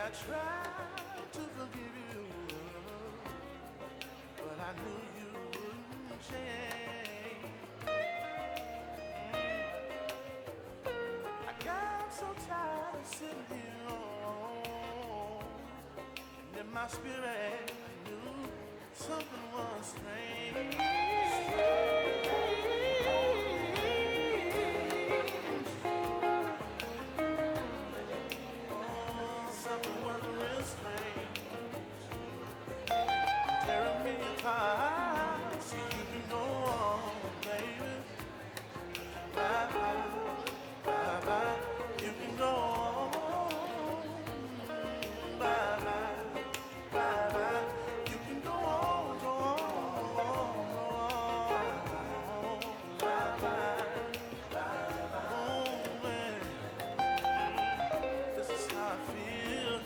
I tried to forgive you, but I knew you wouldn't change. I got so tired of sitting here alone, and in my spirit I knew something was strange. So you can go on, baby. Bye bye, bye bye. You can go on. Bye bye, bye bye. You can go on, go on, go on. Bye bye, bye bye. Oh man, this is how I feel.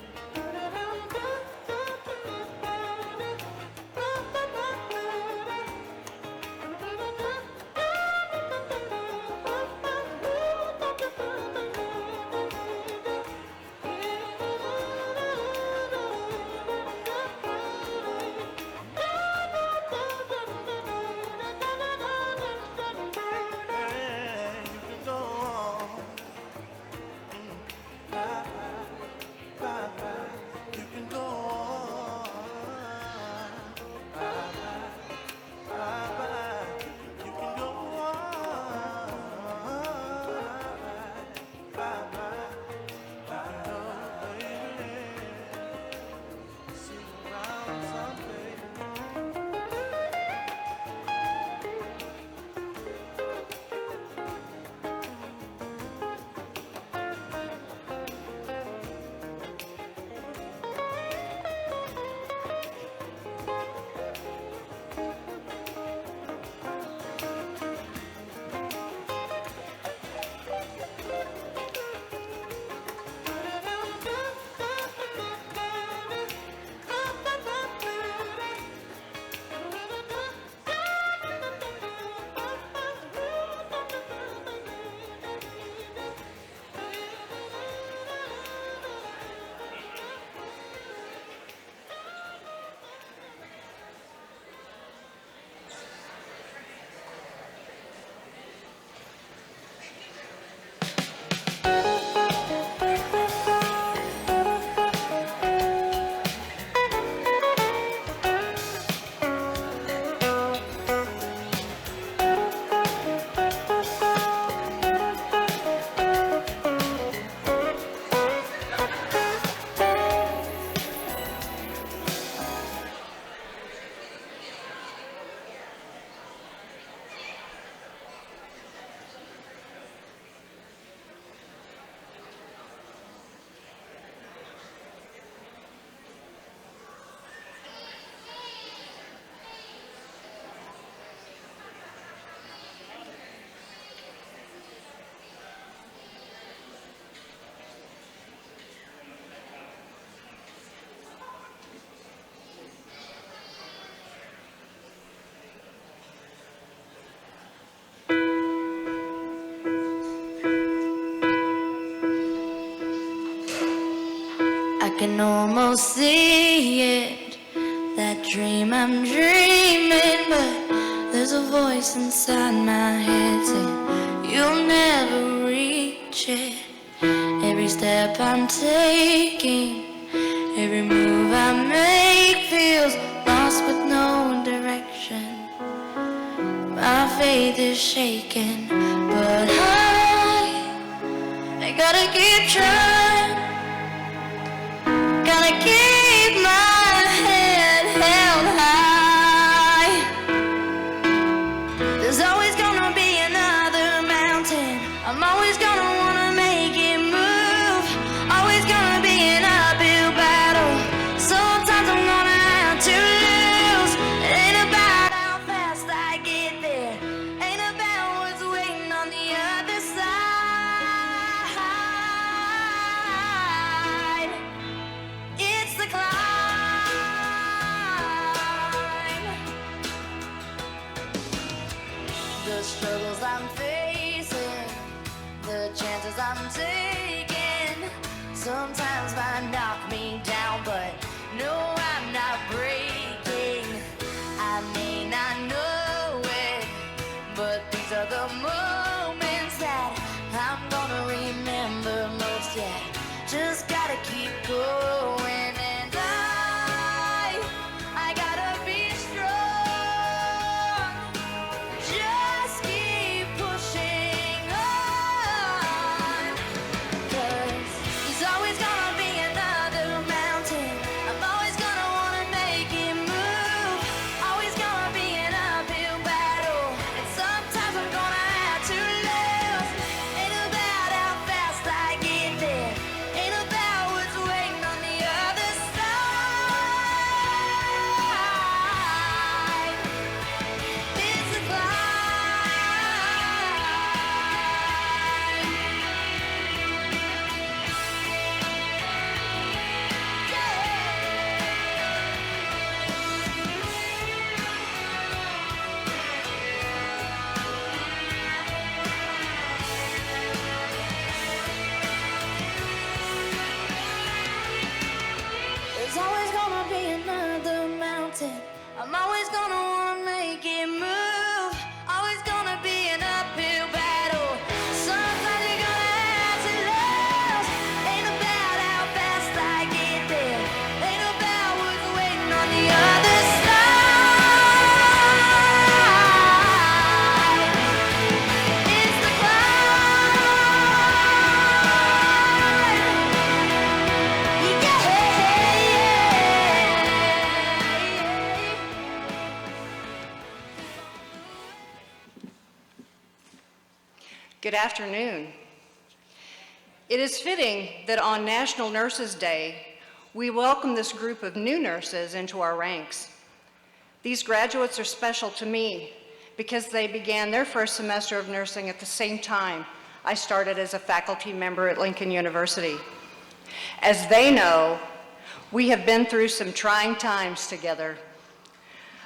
I can almost see it, that dream I'm dreaming, but there's a voice inside my head saying you'll never reach it. Every step I'm taking, every move I make feels lost with no direction. My faith is shaking, but I gotta keep trying. Gotta keep my head held high. The struggles I'm facing, the chances I'm taking, sometimes might knock me down, but no, I'm not breaking. I may not know it, but these are the moments that I'm gonna remember most. Yeah, just gotta keep going, and I gotta be strong. Just keep pushing on, 'cause there's always gonna be another mountain. I'm always gonna wanna make it move. Always gonna be an uphill battle, and sometimes I'm gonna have to lose. Ain't about how fast I get there, ain't about what's waiting on the other side. It's a There's always gonna be another mountain. I'm always gonna wanna make it move. Always gonna be an uphill battle. Sometimes you're gonna have to lose. Ain't about how fast I get there. Ain't about what's waiting on the other side. It's the Good afternoon. It is fitting that on National Nurses Day, we welcome this group of new nurses into our ranks. These graduates are special to me because they began their first semester of nursing at the same time I started as a faculty member at Lincoln University. As they know, we have been through some trying times together.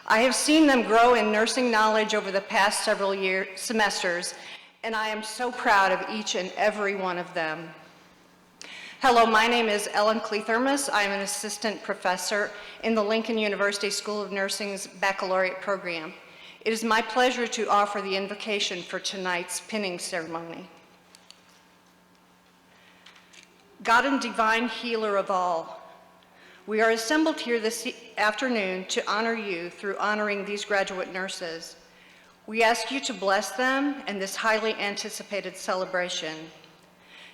I have seen them grow in nursing knowledge over the past several semesters, and I am so proud of each and every one of them. Hello, my name is Ellen Clethermus. I am an assistant professor in the Lincoln University School of Nursing's baccalaureate program. It is my pleasure to offer the invocation for tonight's pinning ceremony. God and divine healer of all, we are assembled here this afternoon to honor you through honoring these graduate nurses. We ask you to bless them in this highly anticipated celebration.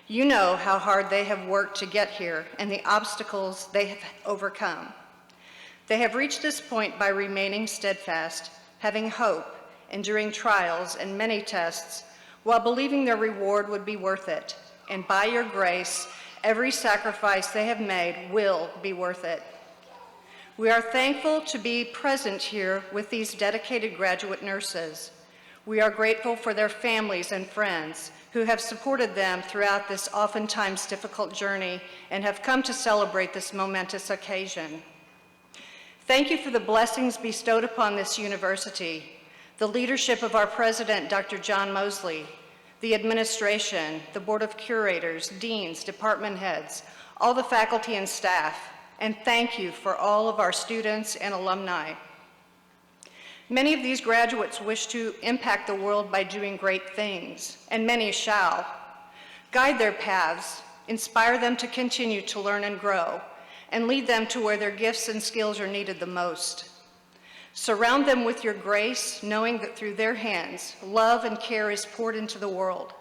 You know how hard they have worked to get here and the obstacles they have overcome. They have reached this point by remaining steadfast, having hope, enduring trials and many tests, while believing their reward would be worth it. And by your grace, every sacrifice they have made will be worth it. We are thankful to be present here with these dedicated graduate nurses. We are grateful for their families and friends who have supported them throughout this oftentimes difficult journey and have come to celebrate this momentous occasion. Thank you for the blessings bestowed upon this university, the leadership of our president, Dr. John Mosley, the administration, the board of curators, deans, department heads, all the faculty and staff, and thank you for all of our students and alumni. Many of these graduates wish to impact the world by doing great things, and many shall. Guide their paths, inspire them to continue to learn and grow, and lead them to where their gifts and skills are needed the most. Surround them with your grace, knowing that through their hands, love and care is poured into the world.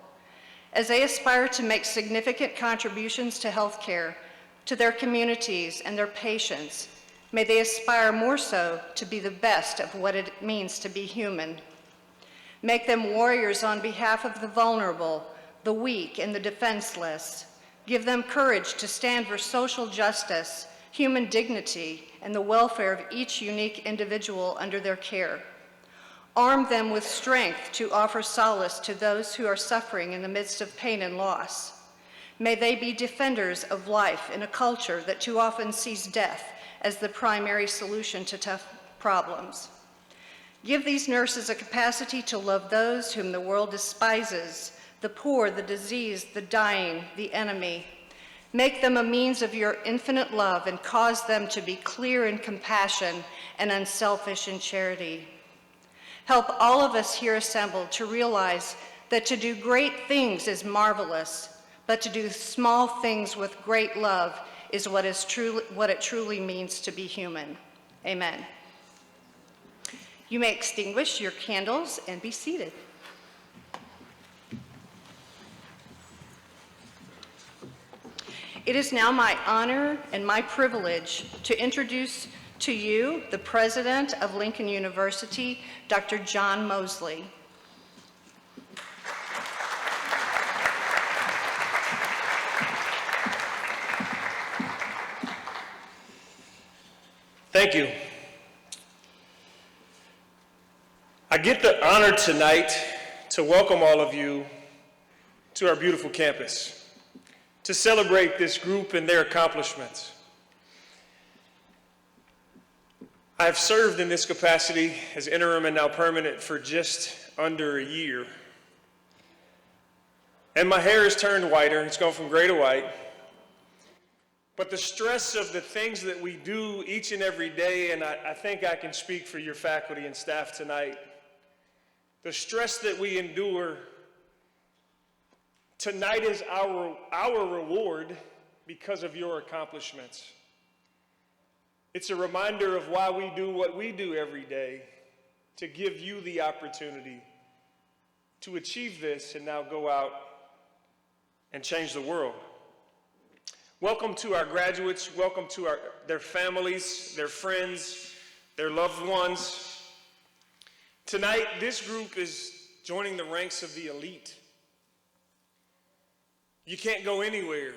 As they aspire to make significant contributions to healthcare, to their communities and their patients, may they aspire more so to be the best of what it means to be human. Make them warriors on behalf of the vulnerable, the weak, and the defenseless. Give them courage to stand for social justice, human dignity, and the welfare of each unique individual under their care. Arm them with strength to offer solace to those who are suffering in the midst of pain and loss. May they be defenders of life in a culture that too often sees death as the primary solution to tough problems. Give these nurses a capacity to love those whom the world despises, the poor, the diseased, the dying, the enemy. Make them a means of your infinite love and cause them to be clear in compassion and unselfish in charity. Help all of us here assembled to realize that to do great things is marvelous, but to do small things with great love is what it truly means to be human. Amen. You may extinguish your candles and be seated. It is now my honor and my privilege to introduce to you the president of Lincoln University, Dr. John Mosley. Thank you. I get the honor tonight to welcome all of you to our beautiful campus, to celebrate this group and their accomplishments. I have served in this capacity as interim and now permanent for just under a year. And my hair has turned whiter, it's gone from gray to white. But the stress of the things that we do each and every day, and I think I can speak for your faculty and staff tonight, the stress that we endure tonight is our reward because of your accomplishments. It's a reminder of why we do what we do every day, to give you the opportunity to achieve this and now go out and change the world. Welcome to our graduates, welcome to their families, their friends, their loved ones. Tonight, this group is joining the ranks of the elite. You can't go anywhere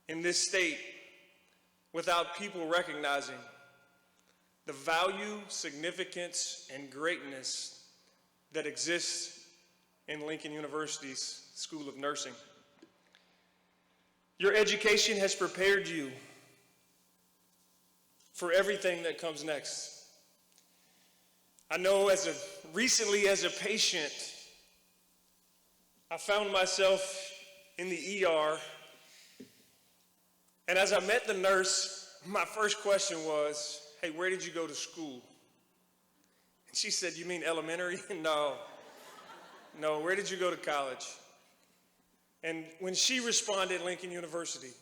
in this state without people recognizing the value, significance, and greatness that exists in Lincoln University's School of Nursing. Your education has prepared you for everything that comes next. I know recently as a patient, I found myself in the ER, and as I met the nurse, my first question was, "Hey, where did you go to school?" And she said, "You mean elementary?" No, where did you go to college? And when she responded, Lincoln University,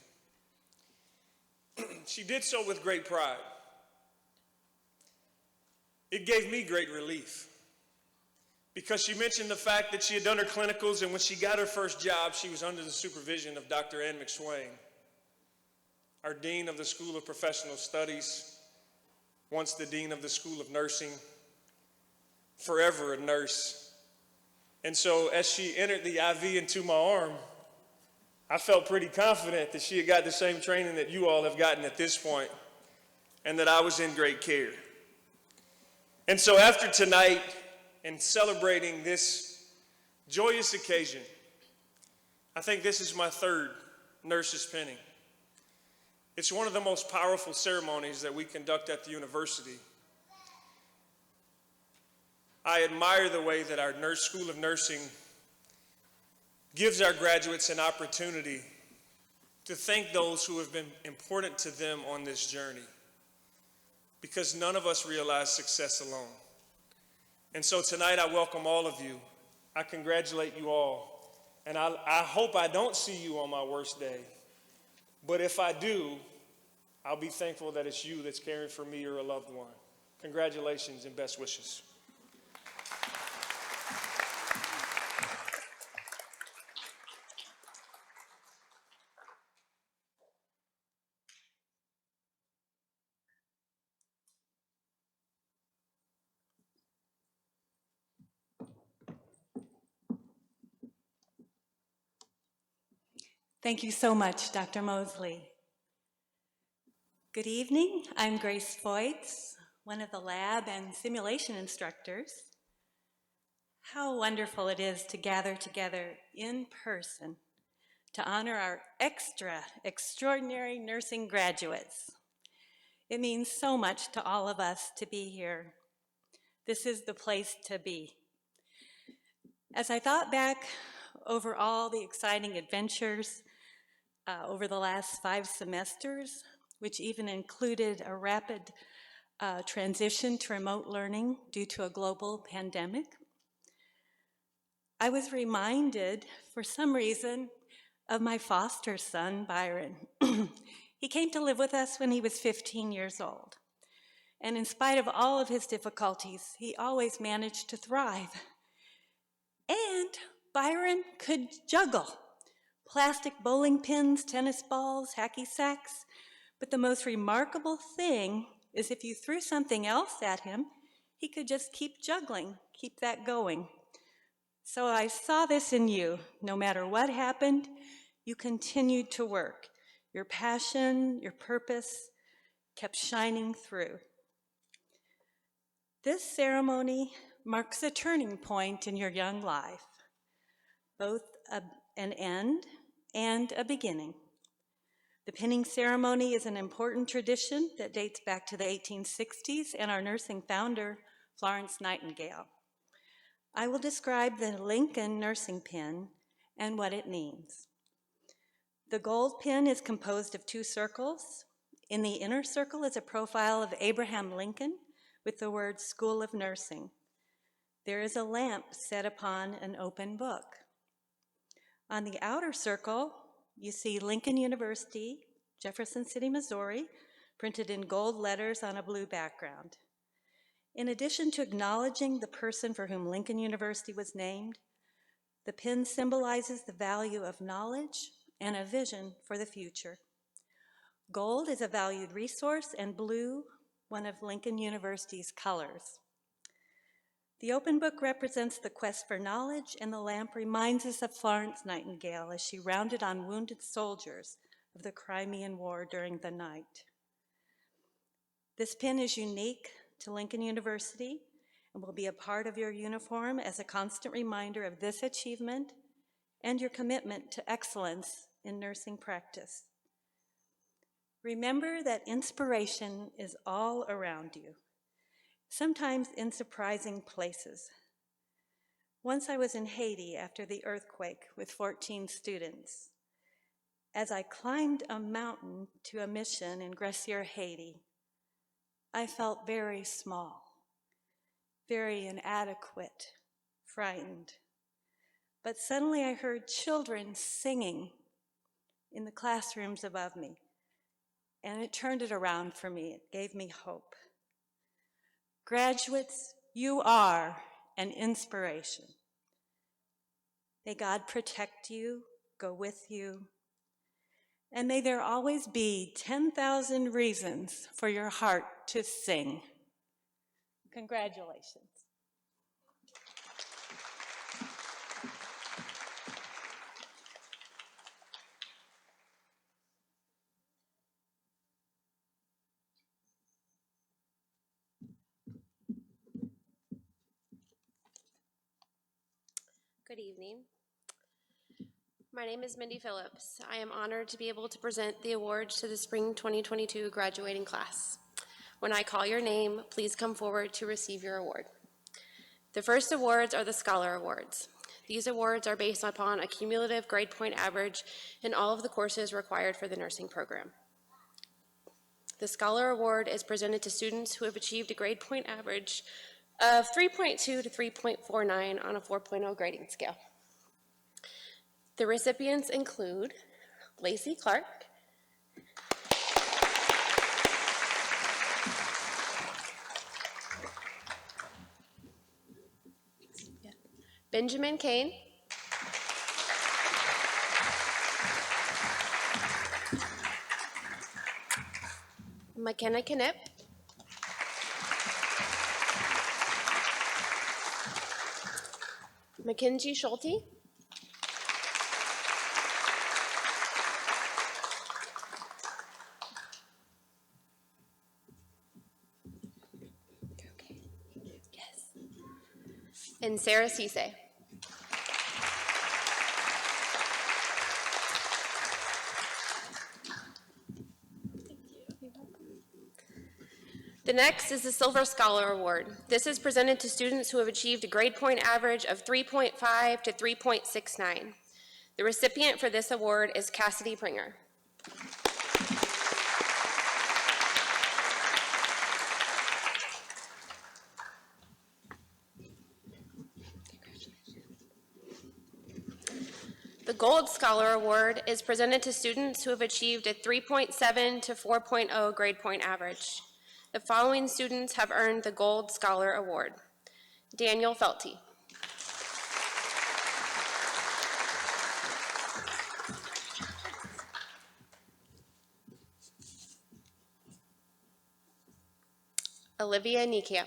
she did so with great pride. It gave me great relief because she mentioned the fact that she had done her clinicals, and when she got her first job, she was under the supervision of Dr. Ann McSwain, our Dean of the School of Professional Studies, once the Dean of the School of Nursing, forever a nurse. And so as she entered the IV into my arm, I felt pretty confident that she had got the same training that you all have gotten at this point, and that I was in great care. And so after tonight and celebrating this joyous occasion, I think this is my third nurse's pinning. It's one of the most powerful ceremonies that we conduct at the university. I admire the way that our School of Nursing gives our graduates an opportunity to thank those who have been important to them on this journey, because none of us realize success alone. And so tonight I welcome all of you. I congratulate you all. And I hope I don't see you on my worst day. But if I do, I'll be thankful that it's you that's caring for me or a loved one. Congratulations and best wishes. Thank you so much, Dr. Mosley. Good evening. I'm Grace Foyts, one of the lab and simulation instructors. How wonderful it is to gather together in person to honor our extraordinary nursing graduates. It means so much to all of us to be here. This is the place to be. As I thought back over all the exciting adventures over the last 5 semesters, which even included a rapid transition to remote learning due to a global pandemic, I was reminded, for some reason, of my foster son, Byron. He came to live with us when he was 15 years old. And in spite of all of his difficulties, he always managed to thrive. And Byron could juggle plastic bowling pins, tennis balls, hacky sacks. But the most remarkable thing is if you threw something else at him, he could just keep juggling, keep that going. So I saw this in you. No matter what happened, you continued to work. Your passion, your purpose kept shining through. This ceremony marks a turning point in your young life, both an end and a beginning. The pinning ceremony is an important tradition that dates back to the 1860s and our nursing founder, Florence Nightingale. I will describe the Lincoln nursing pin and what it means. The gold pin is composed of 2 circles. In the inner circle is a profile of Abraham Lincoln with the words School of Nursing. There is a lamp set upon an open book. On the outer circle, you see Lincoln University, Jefferson City, Missouri, printed in gold letters on a blue background. In addition to acknowledging the person for whom Lincoln University was named, the pin symbolizes the value of knowledge and a vision for the future. Gold is a valued resource, and blue, one of Lincoln University's colors. The open book represents the quest for knowledge, and the lamp reminds us of Florence Nightingale as she rounded on wounded soldiers of the Crimean War during the night. This pin is unique to Lincoln University and will be a part of your uniform as a constant reminder of this achievement and your commitment to excellence in nursing practice. Remember that inspiration is all around you, sometimes in surprising places. Once I was in Haiti after the earthquake with 14 students. As I climbed a mountain to a mission in Gressier, Haiti, I felt very small, very inadequate, frightened. But suddenly I heard children singing in the classrooms above me, and it turned it around for me. It gave me hope. Graduates, you are an inspiration. May God protect you, go with you, and may there always be 10,000 reasons for your heart to sing. Congratulations. Good evening. My name is Mindy Phillips. I am honored to be able to present the awards to the Spring 2022 graduating class. When I call your name, please come forward to receive your award. The first awards are the Scholar Awards. These awards are based upon a cumulative grade point average in all of the courses required for the nursing program. The Scholar Award is presented to students who have achieved a grade point average of 3.2 to 3.49 on a 4.0 grading scale. The recipients include Lacey Clark, Benjamin Kane, McKenna Knipp, Mackenzie Schulte, and Sarah Cisse. The next is the Silver Scholar Award. This is presented to students who have achieved a grade point average of 3.5 to 3.69. The recipient for this award is Cassidy Pringer. The Gold Scholar Award is presented to students who have achieved a 3.7 to 4.0 grade point average. The following students have earned the Gold Scholar Award. Daniel Felty. Olivia Niekamp.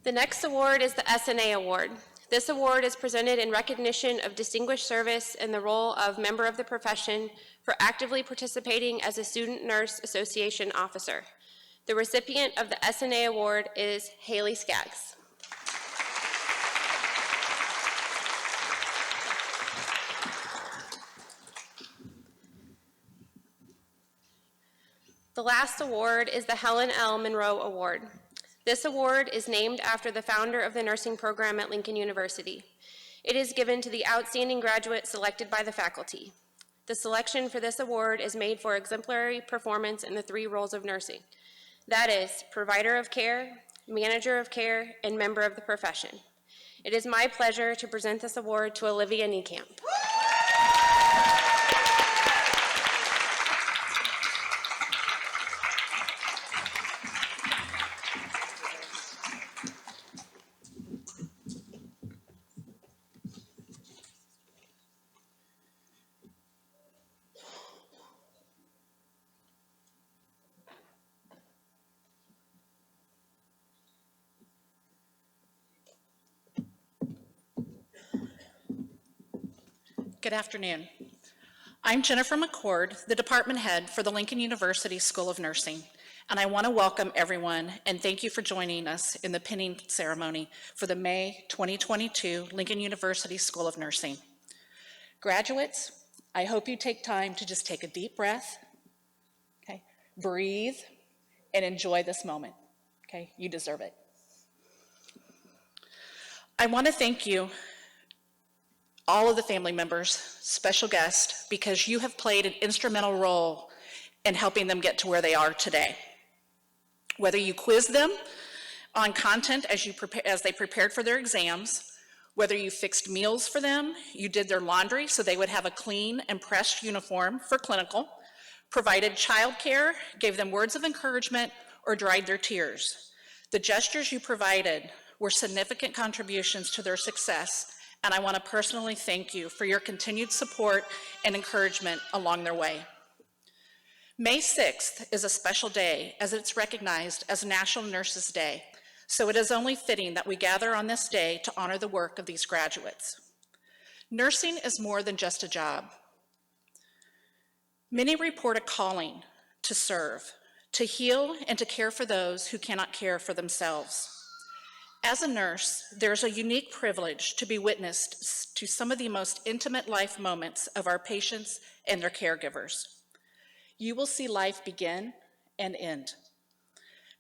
The next award is the SNA Award. This award is presented in recognition of distinguished service in the role of member of the profession for actively participating as a Student Nurse Association officer. The recipient of the SNA Award is Haley Skaggs. The last award is the Helen L. Monroe Award. This award is named after the founder of the nursing program at Lincoln University. It is given to the outstanding graduate selected by the faculty. The selection for this award is made for exemplary performance in the 3 roles of nursing. That is, provider of care, manager of care, and member of the profession. It is my pleasure to present this award to Olivia Niekamp. Good afternoon. I'm Jennifer McCord, the department head for the Lincoln University School of Nursing, and I want to welcome everyone and thank you for joining us in the pinning ceremony for the May 2022 Lincoln University School of Nursing. Graduates, I hope you take time to just take a deep breath, okay, breathe, and enjoy this moment, okay? You deserve it. I want to thank you, all of the family members, special guests, because you have played an instrumental role in helping them get to where they are today. Whether you quiz them on content as they prepared for their exams, whether you fixed meals for them, you did their laundry so they would have a clean and pressed uniform for clinical, provided childcare, gave them words of encouragement, or dried their tears. The gestures you provided were significant contributions to their success, and I want to personally thank you for your continued support and encouragement along their way. May 6th is a special day as it's recognized as National Nurses Day, so it is only fitting that we gather on this day to honor the work of these graduates. Nursing is more than just a job. Many report a calling to serve, to heal, and to care for those who cannot care for themselves. As a nurse, there's a unique privilege to be witnessed to some of the most intimate life moments of our patients and their caregivers. You will see life begin and end.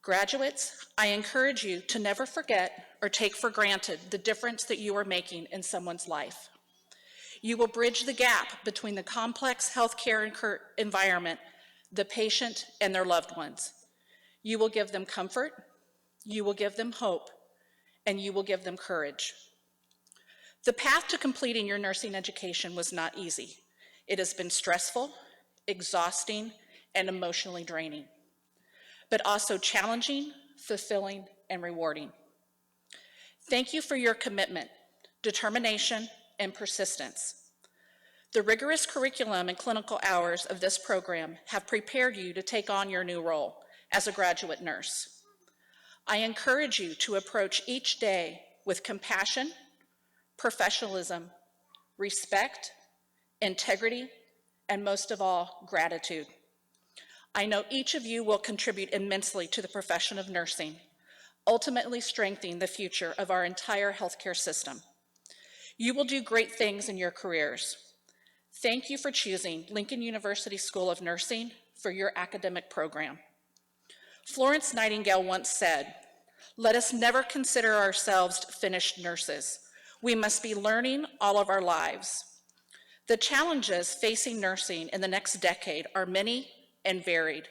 Graduates, I encourage you to never forget or take for granted the difference that you are making in someone's life. You will bridge the gap between the complex healthcare environment, the patient, and their loved ones. You will give them comfort, you will give them hope, and you will give them courage. The path to completing your nursing education was not easy. It has been stressful, exhausting, and emotionally draining, but also challenging, fulfilling, and rewarding. Thank you for your commitment, determination, and persistence. The rigorous curriculum and clinical hours of this program have prepared you to take on your new role as a graduate nurse. I encourage you to approach each day with compassion, professionalism, respect, integrity, and most of all, gratitude. I know each of you will contribute immensely to the profession of nursing, ultimately strengthening the future of our entire healthcare system. You will do great things in your careers. Thank you for choosing Lincoln University School of Nursing for your academic program. Florence Nightingale once said, "Let us never consider ourselves finished nurses. We must be learning all of our lives." The challenges facing nursing in the next decade are many and varied.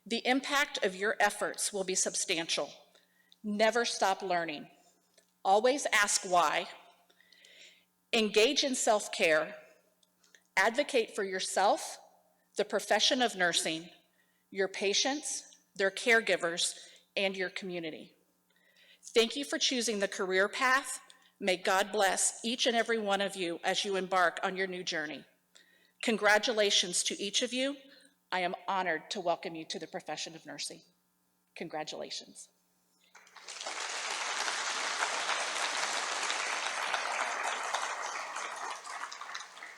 The impact of your efforts will be substantial. Never stop learning. Always ask why. Engage in self-care. Advocate for yourself, the profession of nursing, your patients, their caregivers, and your community. Thank you for choosing the career path. May God bless each and every one of you as you embark on your new journey. Congratulations to each of you. I am honored to welcome you to the profession of nursing. Congratulations.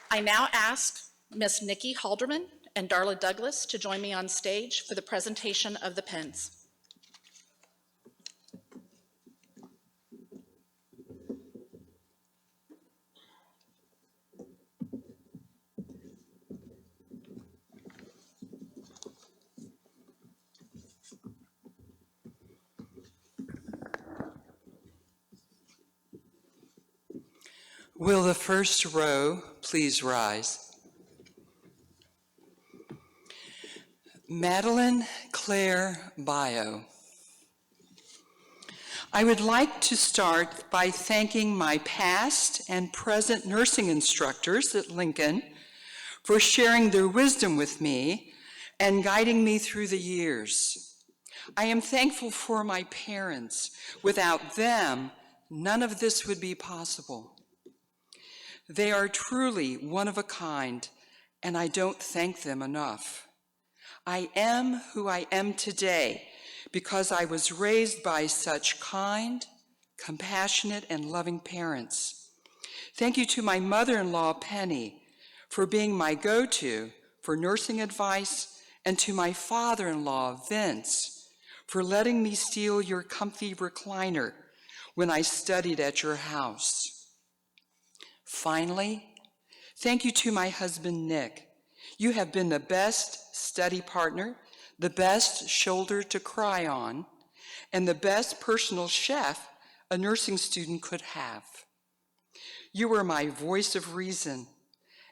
I now ask Ms. Nikki Halderman and Darla Douglas to join me on stage for the presentation of the pens. Will the first row please rise? Madeline Claire Bio. I would like to start by thanking my past and present nursing instructors at Lincoln for sharing their wisdom with me and guiding me through the years. I am thankful for my parents. Without them, none of this would be possible. They are truly one of a kind, and I don't thank them enough. I am who I am today because I was raised by such kind, compassionate, and loving parents. Thank you to my mother-in-law, Penny, for being my go-to for nursing advice, and to my father-in-law, Vince, for letting me steal your comfy recliner when I studied at your house. Finally, thank you to my husband, Nick. You have been the best study partner, the best shoulder to cry on, and the best personal chef a nursing student could have. You were my voice of reason,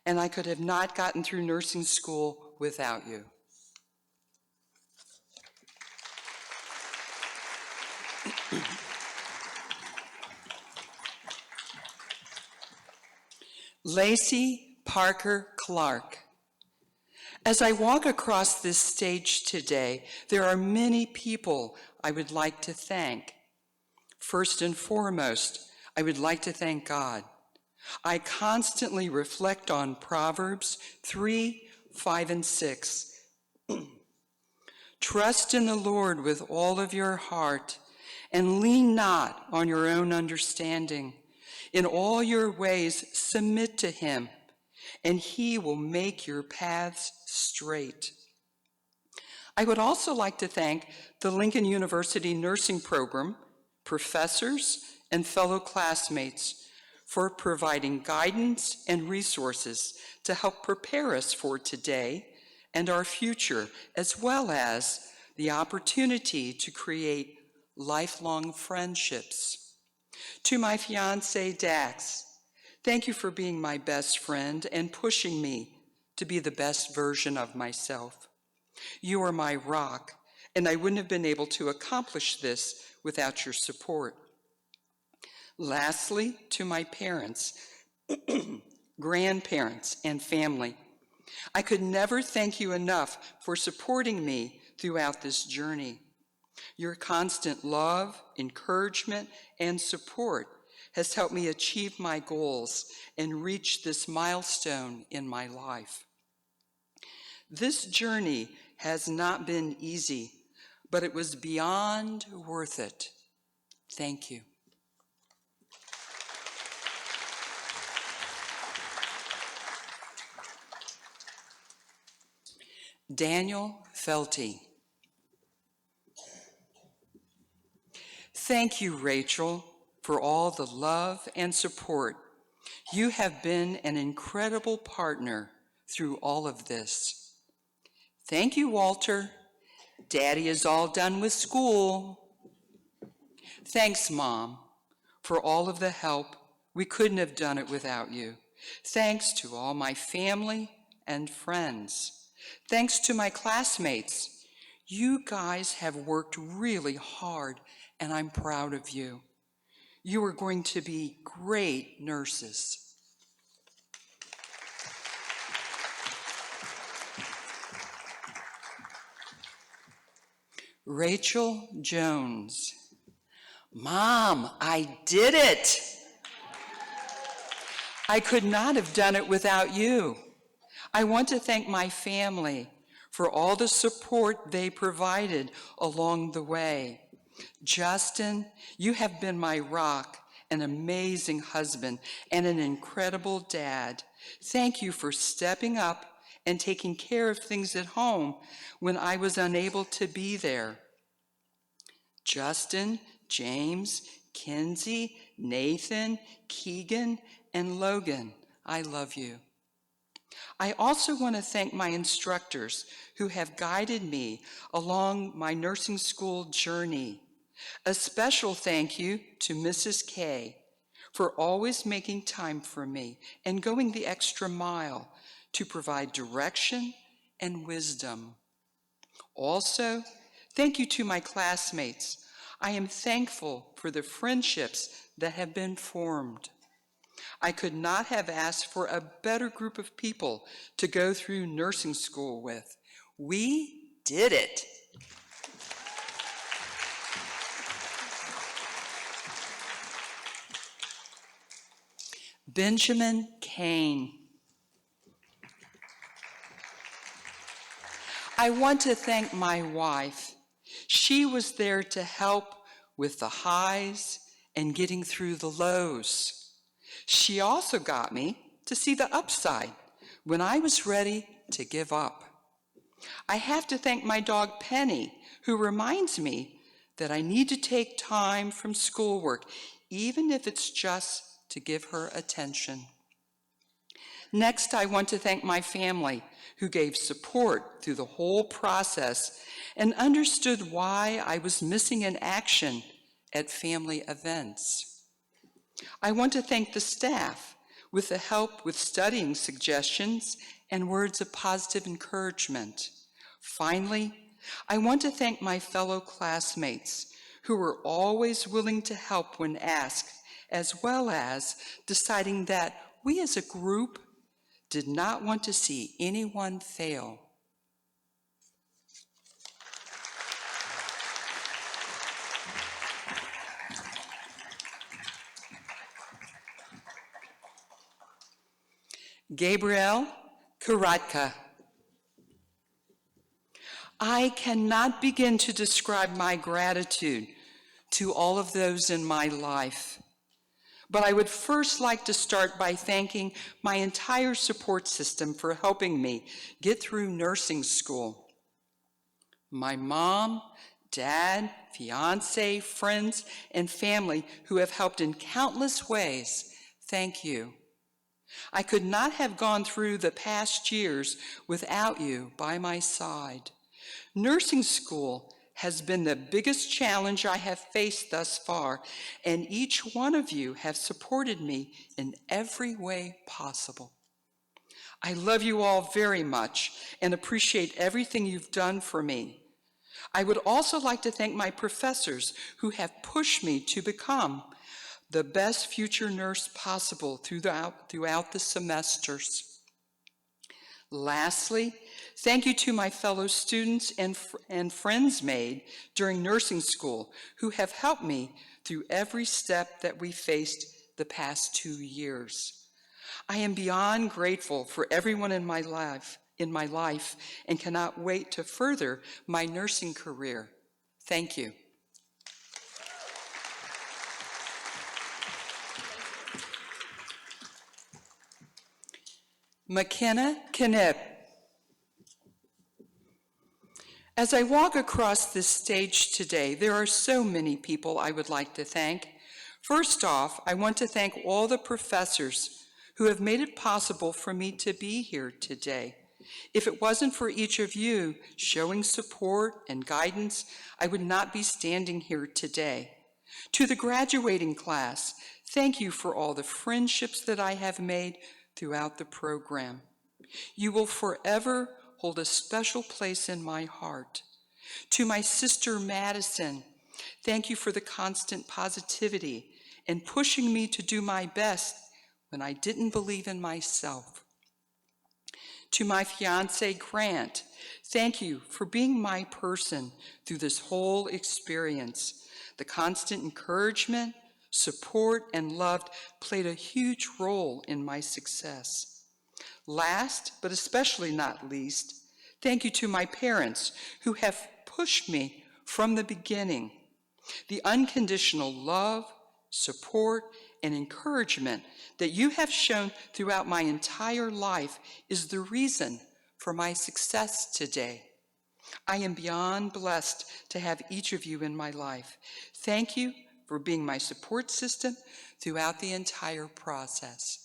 and I could have not gotten through nursing school without you. Lacey Parker Clark. As I walk across this stage today, there are many people I would like to thank. First and foremost, I would like to thank God. I constantly reflect on Proverbs 3, 5, and 6. Trust in the Lord with all of your heart, and lean not on your own understanding. In all your ways, submit to him, and he will make your paths straight. I would also like to thank the Lincoln University Nursing Program, professors, and fellow classmates for providing guidance and resources to help prepare us for today and our future, as well as the opportunity to create lifelong friendships. To my fiance, Dax, thank you for being my best friend and pushing me to be the best version of myself. You are my rock, and I wouldn't have been able to accomplish this without your support. Lastly, to my parents, grandparents, and family, I could never thank you enough for supporting me throughout this journey. Your constant love, encouragement, and support has helped me achieve my goals and reach this milestone in my life. This journey has not been easy, but it was beyond worth it. Thank you. Daniel Felty. Thank you, Rachel, for all the love and support You have been an incredible partner through all of this. Thank you, Walter. Daddy is all done with school. Thanks, Mom, for all of the help. We couldn't have done it without you. Thanks to all my family and friends. Thanks to my classmates. You guys have worked really hard, and I'm proud of you. You are going to be great nurses. Rachel Jones. Mom, I did it. I could not have done it without you. I want to thank my family for all the support they provided along the way. Justin, you have been my rock, an amazing husband, and an incredible dad. Thank you for stepping up and taking care of things at home when I was unable to be there. Justin, James, Kinsey, Nathan, Keegan, and Logan, I love you. I also want to thank my instructors who have guided me along my nursing school journey. A special thank you to Mrs. K for always making time for me and going the extra mile to provide direction and wisdom. Also, thank you to my classmates. I am thankful for the friendships that have been formed. I could not have asked for a better group of people to go through nursing school with. We did it. Benjamin Kane. I want to thank my wife. She was there to help with the highs and getting through the lows. She also got me to see the upside when I was ready to give up. I have to thank my dog Penny, who reminds me that I need to take time from schoolwork, even if it's just to give her attention. Next, I want to thank my family, who gave support through the whole process and understood why I was missing in action at family events. I want to thank the staff with the help with studying suggestions and words of positive encouragement. Finally, I want to thank my fellow classmates who were always willing to help when asked, as well as deciding that we as a group did not want to see anyone fail. Gabrielle Karatka. I cannot begin to describe my gratitude to all of those in my life. But I would first like to start by thanking my entire support system for helping me get through nursing school. My mom, dad, fiance, friends, and family who have helped in countless ways, thank you. I could not have gone through the past years without you by my side. Nursing school has been the biggest challenge I have faced thus far, and each one of you have supported me in every way possible. I love you all very much and appreciate everything you've done for me. I would also like to thank my professors who have pushed me to become the best future nurse possible throughout the semesters. Lastly, thank you to my fellow students and friends made during nursing school who have helped me through every step that we faced the past 2 years. I am beyond grateful for everyone in my life and cannot wait to further my nursing career. Thank you. McKenna Knipp. As I walk across this stage today, there are so many people I would like to thank. First off, I want to thank all the professors who have made it possible for me to be here today. If it wasn't for each of you showing support and guidance, I would not be standing here today. To the graduating class, thank you for all the friendships that I have made throughout the program. You will forever hold a special place in my heart. To my sister Madison, thank you for the constant positivity and pushing me to do my best when I didn't believe in myself. To my fiance Grant, thank you for being my person through this whole experience. The constant encouragement, support, and love played a huge role in my success. Last, but especially not least, thank you to my parents who have pushed me from the beginning. The unconditional love, support, and encouragement that you have shown throughout my entire life is the reason for my success today. I am beyond blessed to have each of you in my life. Thank you for being my support system throughout the entire process.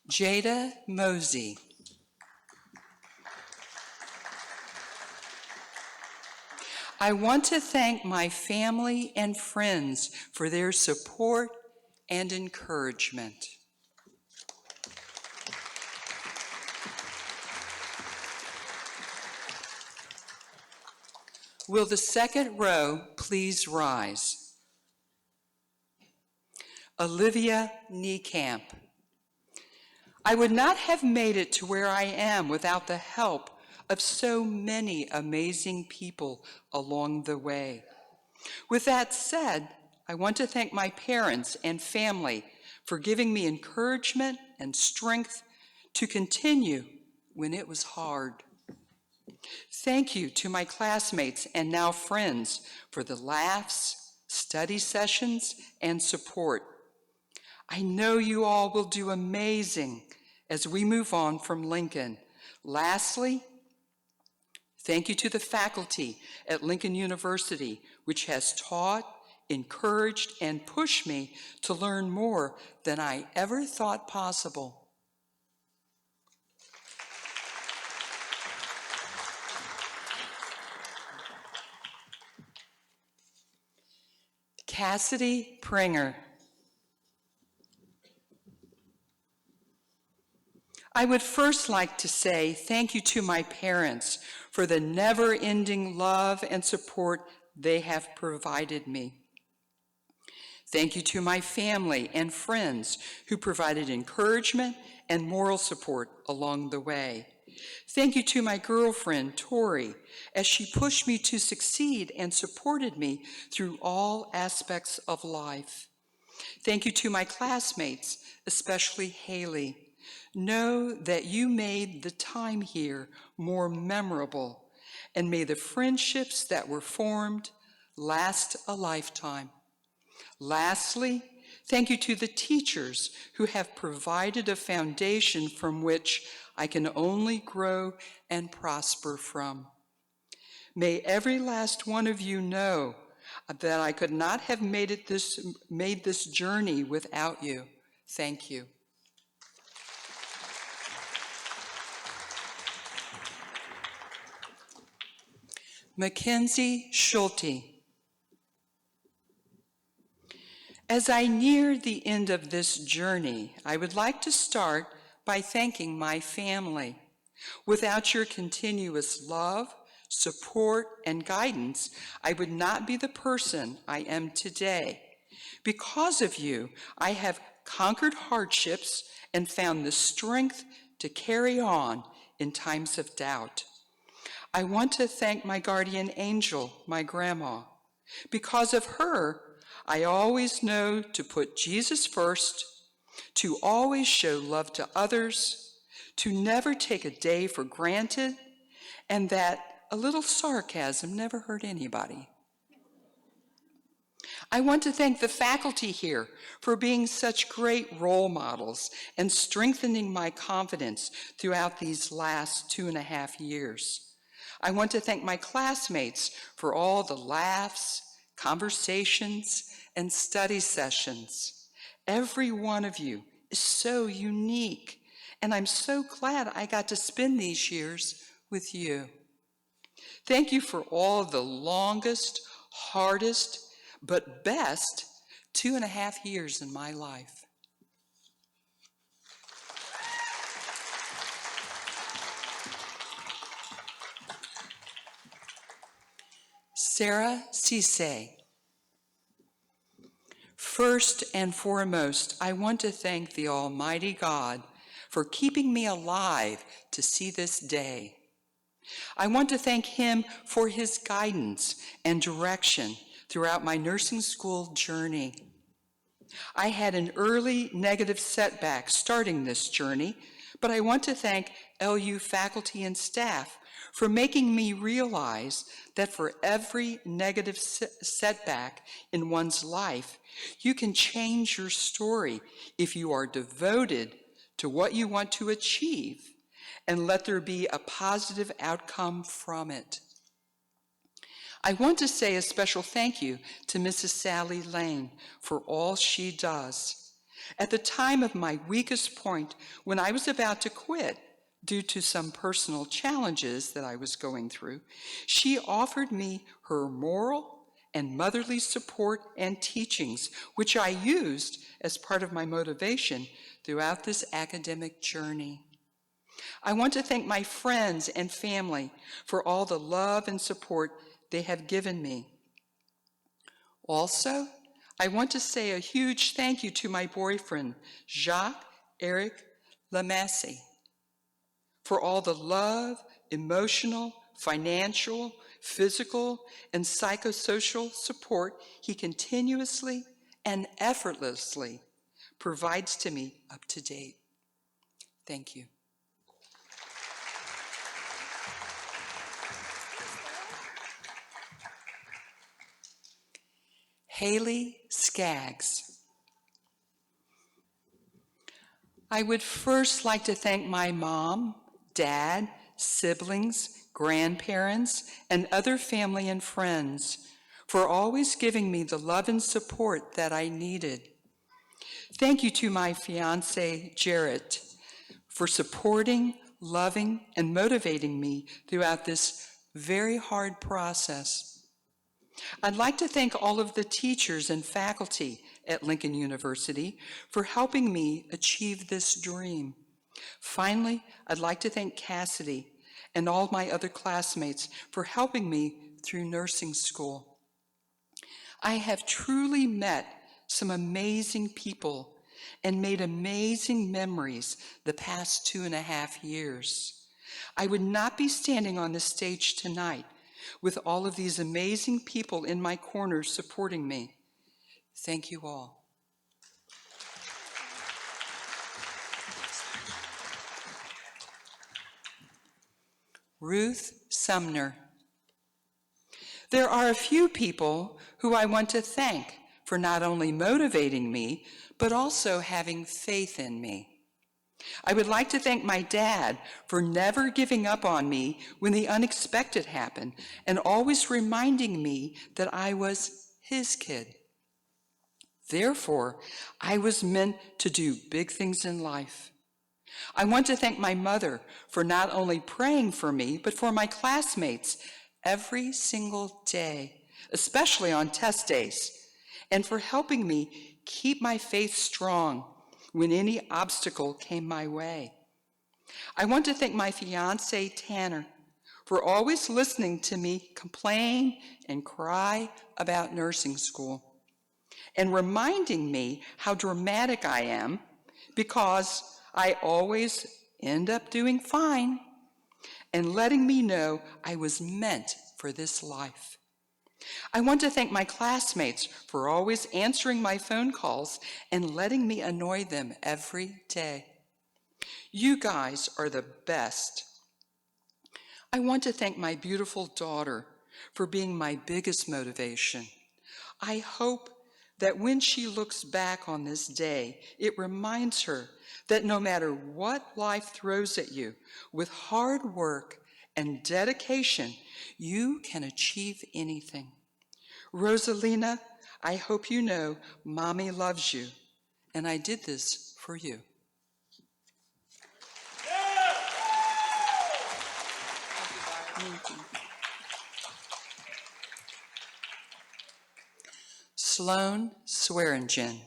Jada Mosey. I want to thank my family and friends for their support and encouragement. Will the second row please rise? Olivia Niekamp. I would not have made it to where I am without the help of so many amazing people along the way. With that said, I want to thank my parents and family for giving me encouragement and strength to continue when it was hard. Thank you to my classmates and now friends for the laughs, study sessions, and support. I know you all will do amazing as we move on from Lincoln. Lastly, thank you to the faculty at Lincoln University, which has taught, encouraged, and pushed me to learn more than I ever thought possible. Cassidy Pringer. I would first like to say thank you to my parents for the never-ending love and support they have provided me. Thank you to my family and friends who provided encouragement and moral support along the way. Thank you to my girlfriend, Tori, as she pushed me to succeed and supported me through all aspects of life. Thank you to my classmates, especially Haley. Know that you made the time here more memorable, and may the friendships that were formed last a lifetime. Lastly, thank you to the teachers who have provided a foundation from which I can only grow and prosper from. May every last one of you know that I could not have made this journey without you. Thank you. Mackenzie Schulte. As I near the end of this journey, I would like to start by thanking my family. Without your continuous love, support, and guidance, I would not be the person I am today. Because of you, I have conquered hardships and found the strength to carry on in times of doubt. I want to thank my guardian angel, my grandma. Because of her, I always know to put Jesus first, to always show love to others, to never take a day for granted, and that a little sarcasm never hurt anybody. I want to thank the faculty here for being such great role models and strengthening my confidence throughout these last 2.5 years. I want to thank my classmates for all the laughs, conversations, and study sessions. Every one of you is so unique, and I'm so glad I got to spend these years with you. Thank you for all the longest, hardest, but best 2.5 years in my life. Sarah Cisse. First and foremost, I want to thank the Almighty God for keeping me alive to see this day. I want to thank him for his guidance and direction throughout my nursing school journey. I had an early negative setback starting this journey, but I want to thank LU faculty and staff for making me realize that for every negative setback in one's life, you can change your story if you are devoted to what you want to achieve and let there be a positive outcome from it. I want to say a special thank you to Mrs. Sally Lane for all she does. At the time of my weakest point, when I was about to quit due to some personal challenges that I was going through, she offered me her moral and motherly support and teachings, which I used as part of my motivation throughout this academic journey. I want to thank my friends and family for all the love and support they have given me. Also, I want to say a huge thank you to my boyfriend, Jacques-Eric Lamassy, for all the love, emotional, financial, physical, and psychosocial support he continuously and effortlessly provides to me up to date. Thank you. Haley Skaggs. I would first like to thank my mom, dad, siblings, grandparents, and other family and friends for always giving me the love and support that I needed. Thank you to my fiance, Jarrett, for supporting, loving, and motivating me throughout this very hard process. I'd like to thank all of the teachers and faculty at Lincoln University for helping me achieve this dream. Finally, I'd like to thank Cassidy and all my other classmates for helping me through nursing school. I have truly met some amazing people and made amazing memories the past 2.5 years. I would not be standing on this stage tonight with all of these amazing people in my corner supporting me. Thank you all. Ruth Sumner. There are a few people who I want to thank for not only motivating me, but also having faith in me. I would like to thank my dad for never giving up on me when the unexpected happened and always reminding me that I was his kid. Therefore, I was meant to do big things in life. I want to thank my mother for not only praying for me, but for my classmates every single day, especially on test days, and for helping me keep my faith strong when any obstacle came my way. I want to thank my fiance, Tanner, for always listening to me complain and cry about nursing school, and reminding me how dramatic I am because I always end up doing fine, and letting me know I was meant for this life. I want to thank my classmates for always answering my phone calls and letting me annoy them every day. You guys are the best. I want to thank my beautiful daughter for being my biggest motivation. I hope that when she looks back on this day, it reminds her that no matter what life throws at you, with hard work and dedication, you can achieve anything. Rosalina, I hope you know Mommy loves you, and I did this for you. Sloan Swearingen.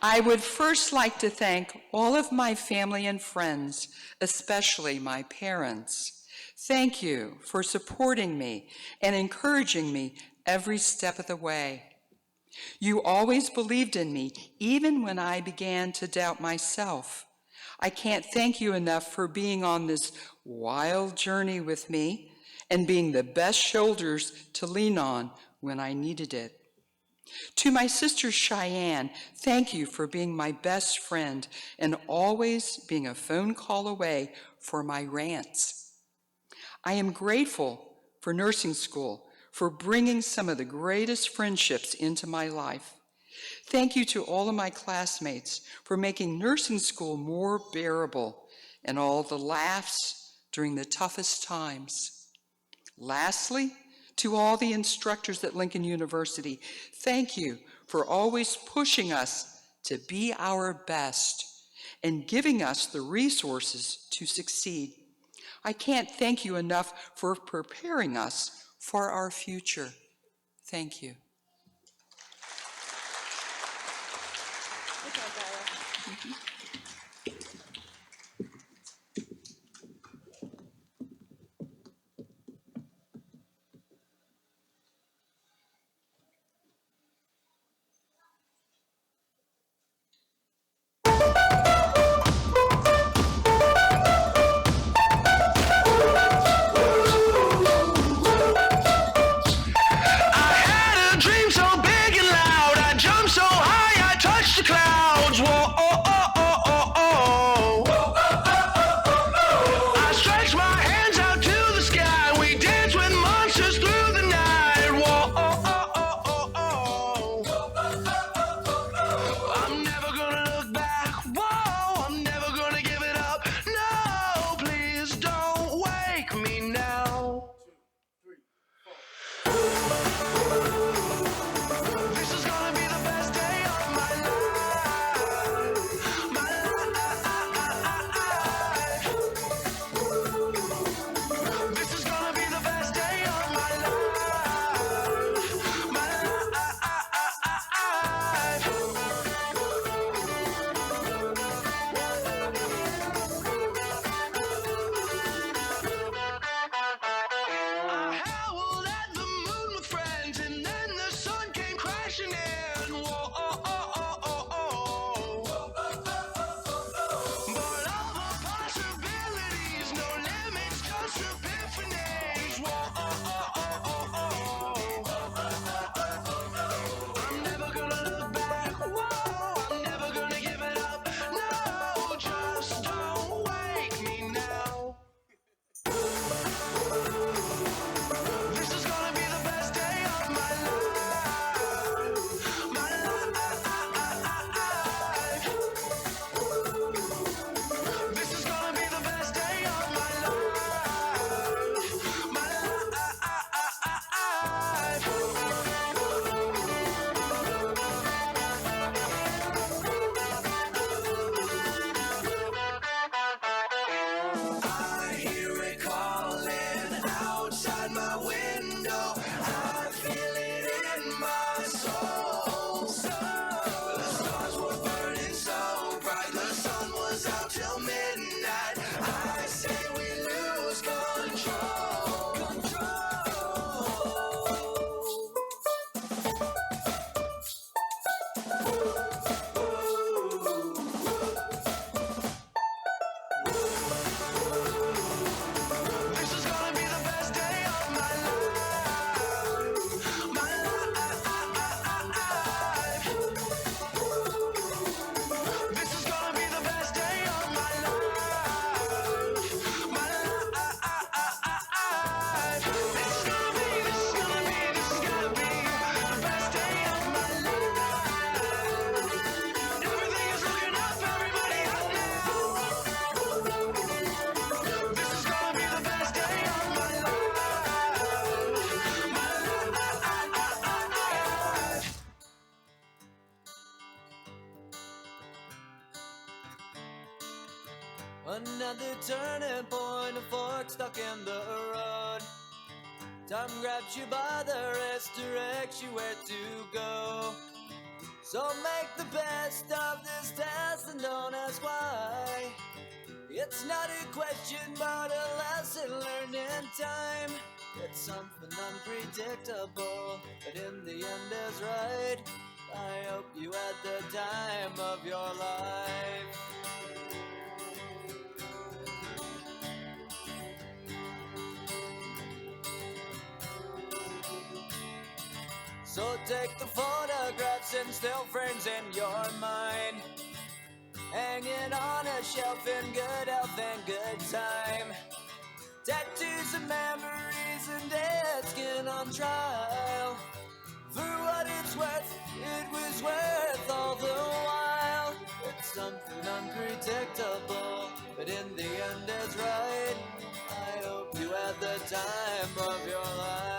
I would first like to thank all of my family and friends, especially my parents. Thank you for supporting me and encouraging me every step of the way. You always believed in me, even when I began to doubt myself. I can't thank you enough for being on this wild journey with me and being the best shoulders to lean on when I needed it. To my sister Cheyenne, thank you for being my best friend and always being a phone call away for my rants. I am grateful for nursing school, for bringing some of the greatest friendships into my life. Thank you to all of my classmates for making nursing school more bearable and all the laughs during the toughest times. Lastly, to all the instructors at Lincoln University, thank you for always pushing us to be our best and giving us the resources to succeed. I can't thank you enough for preparing us for our future. Thank you. I had a dream so big and loud. I jumped so high, I touched the clouds. Whoa, oh, oh, oh. Another turning point, a fork stuck in the road. Time grabs you by the wrist, directs you where to go. So make the best of this test and don't ask why. It's not a question but a lesson learned in time. It's something unpredictable, but in the end is right. I hope you had the time of your life. So take the photographs and still frames in your mind, hanging on a shelf in good health and good time. Tattoos of memories and dead skin on trial. For what it's worth, it was worth all the while. It's something unpredictable, but in the end it's right. I hope you had the time of your life.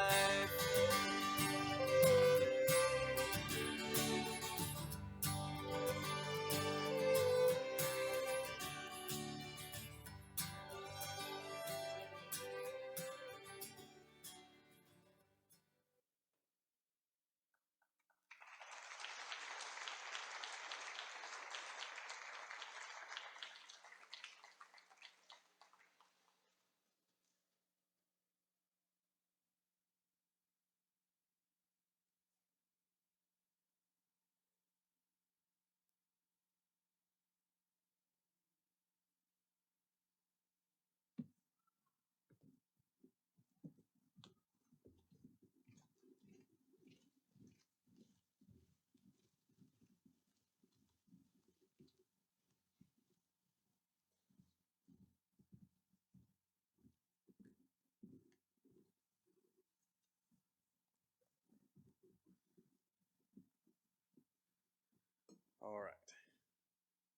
All right,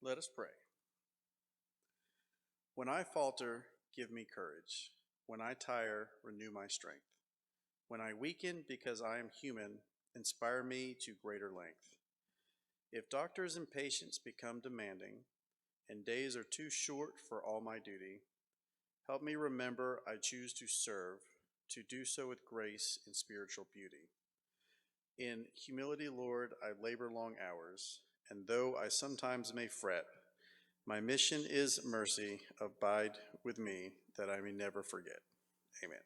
let us pray. When I falter, give me courage. When I tire, renew my strength. When I weaken because I am human, inspire me to greater length. If doctors and patients become demanding, and days are too short for all my duty, help me remember I choose to serve, to do so with grace and spiritual beauty. In humility, Lord, I labor long hours, and though I sometimes may fret, my mission is mercy. Abide with me, that I may never forget. Amen.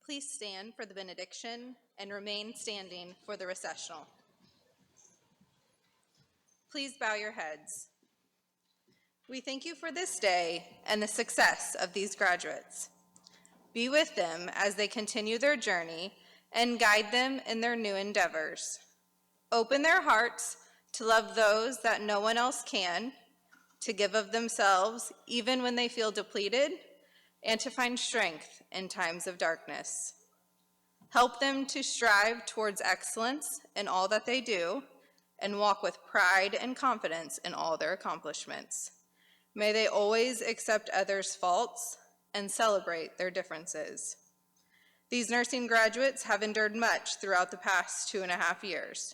Please stand for the benediction and remain standing for the recessional. Please bow your heads. We thank you for this day and the success of these graduates. Be with them as they continue their journey and guide them in their new endeavors. Open their hearts to love those that no one else can, to give of themselves even when they feel depleted, and to find strength in times of darkness. Help them to strive towards excellence in all that they do and walk with pride and confidence in all their accomplishments. May they always accept others' faults and celebrate their differences. These nursing graduates have endured much throughout the past 2.5 years.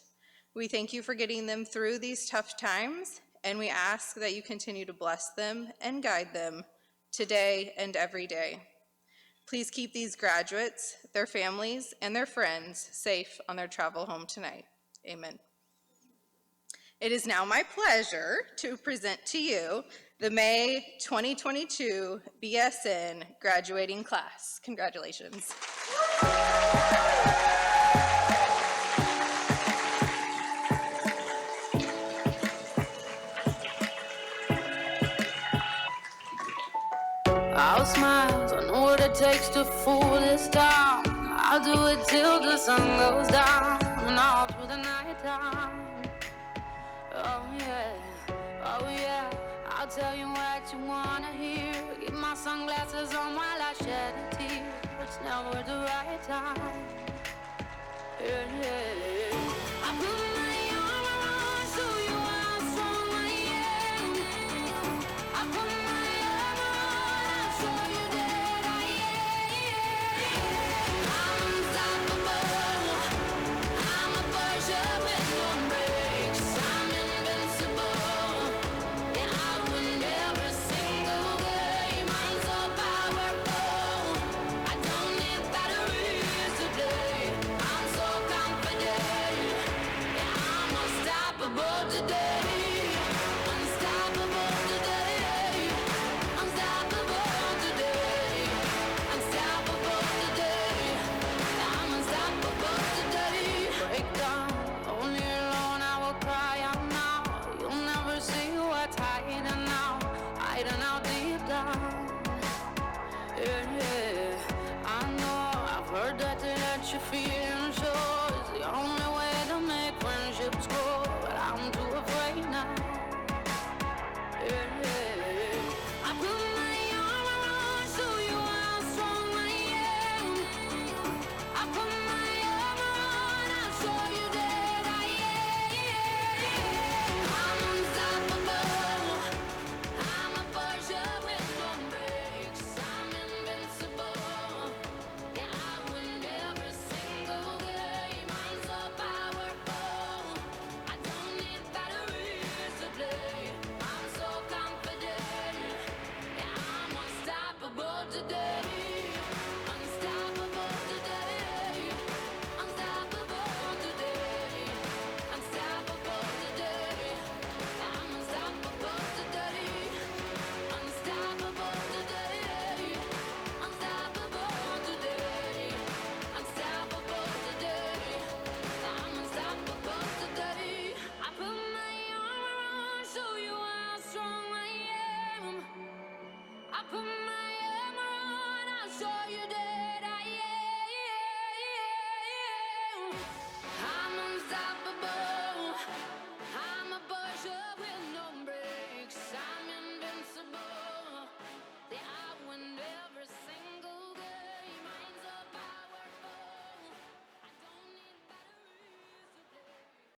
We thank you for getting them through these tough times, and we ask that you continue to bless them and guide them today and every day. Please keep these graduates, their families, and their friends safe on their travel home tonight. Amen. It is now my pleasure to present to you the May 2022 BSN graduating class. Congratulations. I'll smile, I know what it takes to fool this town. I'll do it till the sun goes down and all through the night time. Oh yeah, I'll tell you what you wanna hear. Keep my sunglasses on while I shed a tear. It's never the right time. Yeah. I put my armor on so you are strong, I am. I put my armor on, I'll show you that born today.